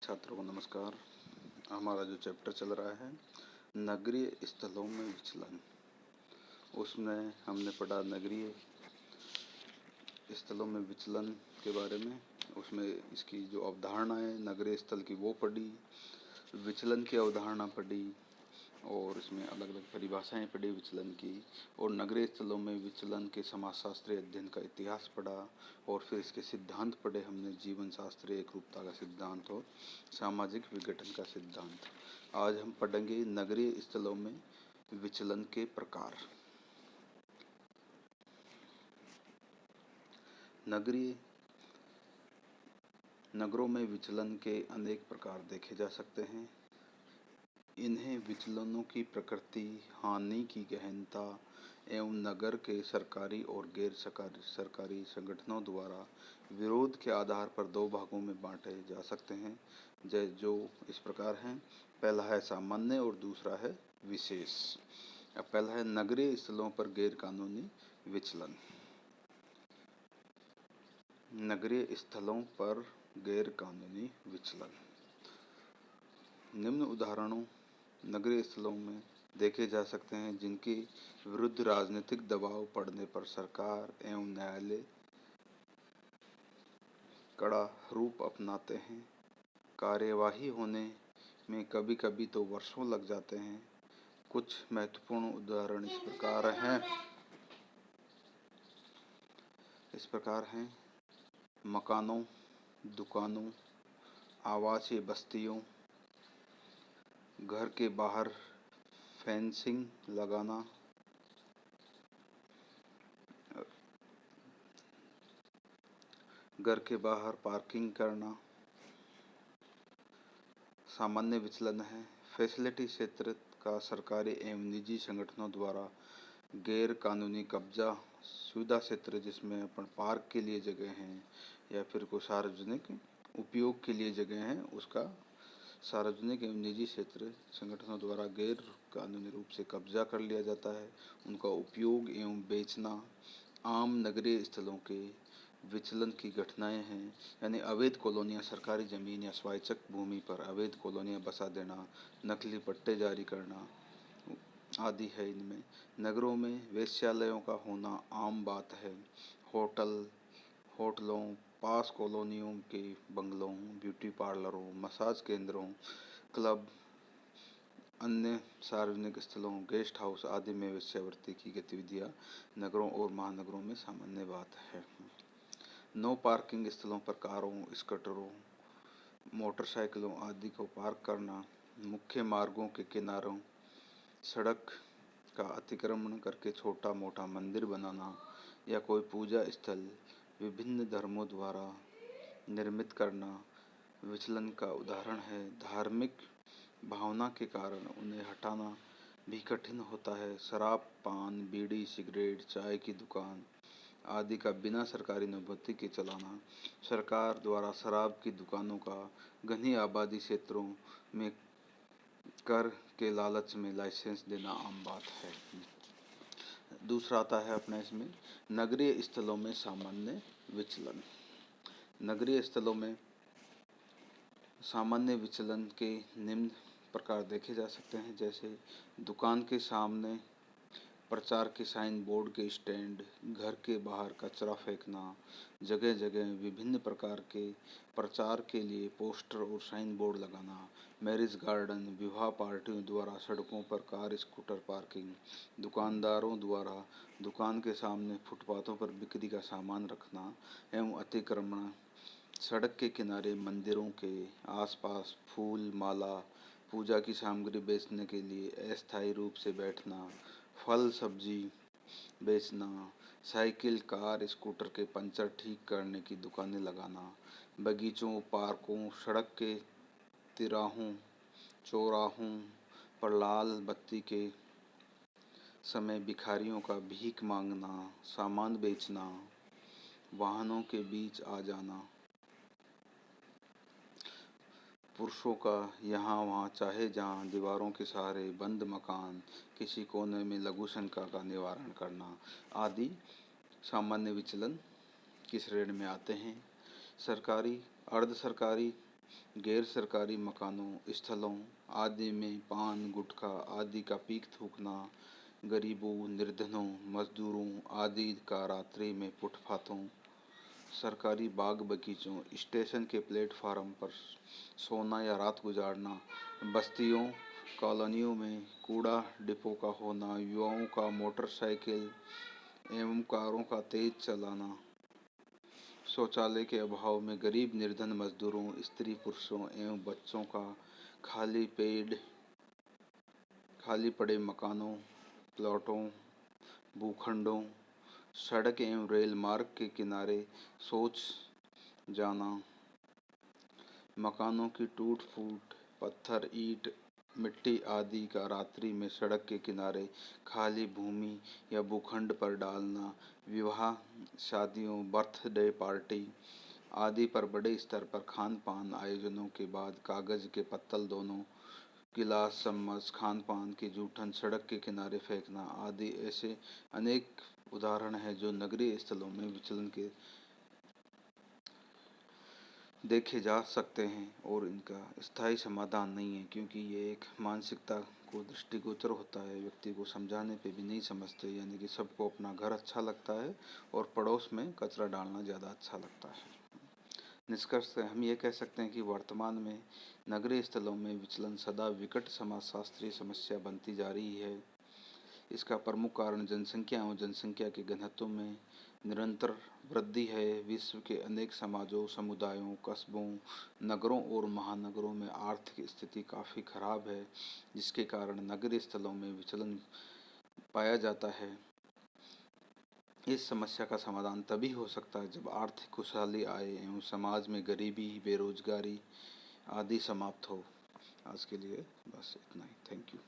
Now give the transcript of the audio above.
छात्रों को नमस्कार। हमारा जो चैप्टर चल रहा है नगरीय स्थलों में विचलन, उसमें हमने पढ़ा नगरीय स्थलों में विचलन के बारे में। उसमें इसकी जो अवधारणा है नगरीय स्थल की वो पढ़ी, विचलन की अवधारणा पढ़ी और इसमें अलग अलग परिभाषाएं पढ़ी विचलन की। और नगरीय स्थलों में विचलन के समाजशास्त्रीय अध्ययन का इतिहास पढ़ा और फिर इसके सिद्धांत पढ़े हमने, जीवन शास्त्रीय एकरूपता का सिद्धांत और सामाजिक विघटन का सिद्धांत। आज हम पढ़ेंगे नगरीय स्थलों में विचलन के प्रकार। नगरों में विचलन के अनेक प्रकार देखे जा सकते हैं। इन्हें विचलनों की प्रकृति, हानि की गहनता एवं नगर के सरकारी और गैर सरकारी संगठनों द्वारा विरोध के आधार पर दो भागों में बांटे जा सकते हैं, जो इस प्रकार हैं। पहला है सामान्य और दूसरा है विशेष। अब पहला है नगरीय स्थलों पर गैर कानूनी विचलन। नगरीय स्थलों पर गैर कानूनी विचलन निम्न उदाहरणों नगरीय स्थलों में देखे जा सकते हैं, जिनके विरुद्ध राजनीतिक दबाव पड़ने पर सरकार एवं न्यायालय कड़ा रूप अपनाते हैं। कार्यवाही होने में कभी कभी तो वर्षों लग जाते हैं। कुछ महत्वपूर्ण उदाहरण इस प्रकार हैं मकानों, दुकानों, आवासीय बस्तियों, घर के बाहर फेंसिंग लगाना, घर के बाहर पार्किंग करना। सामान्य विचलन है फैसिलिटी क्षेत्र का सरकारी एवं निजी संगठनों द्वारा गैर कानूनी कब्जा। सुविधा क्षेत्र जिसमें अपन पार्क के लिए जगह हैं या फिर कोई सार्वजनिक उपयोग के लिए जगह हैं, उसका सार्वजनिक एवं निजी क्षेत्र संगठनों द्वारा गैर कानूनी रूप से कब्जा कर लिया जाता है, उनका उपयोग एवं बेचना आम नगरीय स्थलों के विचलन की घटनाएं हैं। यानी अवैध कॉलोनियां, सरकारी जमीन या स्वायत्त भूमि पर अवैध कॉलोनियां बसा देना, नकली पट्टे जारी करना आदि है। इनमें नगरों में वेश्यालयों का होना आम बात है। होटलों, पास कॉलोनियों के बंगलों, ब्यूटी पार्लरों, मसाज केंद्रों, क्लब, अन्य सार्वजनिक स्थलों, गेस्ट हाउस आदि में वेश्यावृत्ति की गतिविधियां नगरों और महानगरों में सामान्य बात है। नो पार्किंग स्थलों पर कारों, स्कूटरों, मोटरसाइकिलों आदि को पार्क करना, मुख्य मार्गों के किनारों सड़क का अतिक्रमण करके छोटा मोटा मंदिर बनाना या कोई पूजा स्थल विभिन्न धर्मों द्वारा निर्मित करना विचलन का उदाहरण है। धार्मिक भावना के कारण उन्हें हटाना भी कठिन होता है। शराब, पान, बीड़ी, सिगरेट, चाय की दुकान आदि का बिना सरकारी अनुमति के चलाना, सरकार द्वारा शराब की दुकानों का घनी आबादी क्षेत्रों में कर के लालच में लाइसेंस देना आम बात है। दूसरा आता है अपने इसमें नगरीय स्थलों में सामान्य विचलन। नगरीय स्थलों में सामान्य विचलन के निम्न प्रकार देखे जा सकते हैं, जैसे दुकान के सामने प्रचार के साइन बोर्ड के स्टैंड, घर के बाहर कचरा फेंकना, जगह जगह विभिन्न प्रकार के प्रचार के लिए पोस्टर और साइन बोर्ड लगाना, मैरिज गार्डन, विवाह पार्टियों द्वारा सड़कों पर कार स्कूटर पार्किंग, दुकानदारों द्वारा दुकान के सामने फुटपाथों पर बिक्री का सामान रखना एवं अतिक्रमण, सड़क के किनारे मंदिरों के आसपास फूल माला पूजा की सामग्री बेचने के लिए अस्थायी रूप से बैठना, फल सब्जी बेचना, साइकिल, कार, स्कूटर के पंचर ठीक करने की दुकानें लगाना, बगीचों, पार्कों, सड़क के तिराहों, चौराहों पर लाल बत्ती के समय भिखारियों का भीख मांगना, सामान बेचना, वाहनों के बीच आ जाना, पुरुषों का यहाँ वहाँ चाहे जहाँ दीवारों के सहारे बंद मकान, किसी कोने में लघु शंका का निवारण करना आदि सामान्य विचलन की श्रेणी में आते हैं। सरकारी, अर्ध सरकारी गैर सरकारी मकानों, स्थलों आदि में पान, गुटखा आदि का पीक थूकना, गरीबों, निर्धनों, मजदूरों आदि का रात्रि में फुटपाथों, सरकारी बाग बगीचों, स्टेशन के प्लेटफार्म पर सोना या रात गुजारना, बस्तियों, कॉलोनियों में कूड़ा डिपो का होना, युवाओं का मोटरसाइकिल एवं कारों का तेज चलाना, शौचालय के अभाव में गरीब निर्धन मजदूरों, स्त्री पुरुषों एवं बच्चों का खाली पड़े मकानों, प्लॉटों, भूखंडों, सड़क एवं रेल मार्ग के किनारे शौच जाना, मकानों की टूट फूट, पत्थर, ईंट, मिट्टी आदि का रात्रि में सड़क के किनारे खाली भूमि या भूखंड पर डालना, विवाह, शादियों, बर्थडे पार्टी आदि पर बड़े स्तर पर खान पान आयोजनों के बाद कागज के पत्तल दोनों, गिलास, चम्मच, खान पान के जूठन सड़क के किनारे फेंकना आदि ऐसे अनेक उदाहरण हैं जो नगरीय स्थलों में विचलन के देखे जा सकते हैं और इनका स्थायी समाधान नहीं है, क्योंकि ये एक मानसिकता को दृष्टिगोचर होता है। व्यक्ति को समझाने पे भी नहीं समझते, यानी कि सबको अपना घर अच्छा लगता है और पड़ोस में कचरा डालना ज़्यादा अच्छा लगता है। निष्कर्ष से हम ये कह सकते हैं कि वर्तमान में नगरीय स्थलों में विचलन सदा विकट समाजशास्त्रीय समस्या बनती जा रही है। इसका प्रमुख कारण जनसंख्या एवं जनसंख्या के घनत्व में निरंतर वृद्धि है। विश्व के अनेक समाजों, समुदायों, कस्बों, नगरों और महानगरों में आर्थिक स्थिति काफ़ी खराब है, जिसके कारण नगरीय स्थलों में विचलन पाया जाता है। इस समस्या का समाधान तभी हो सकता है जब आर्थिक खुशहाली आए एवं समाज में गरीबी, बेरोजगारी आदि समाप्त हो। आज के लिए बस इतना ही। Thank you.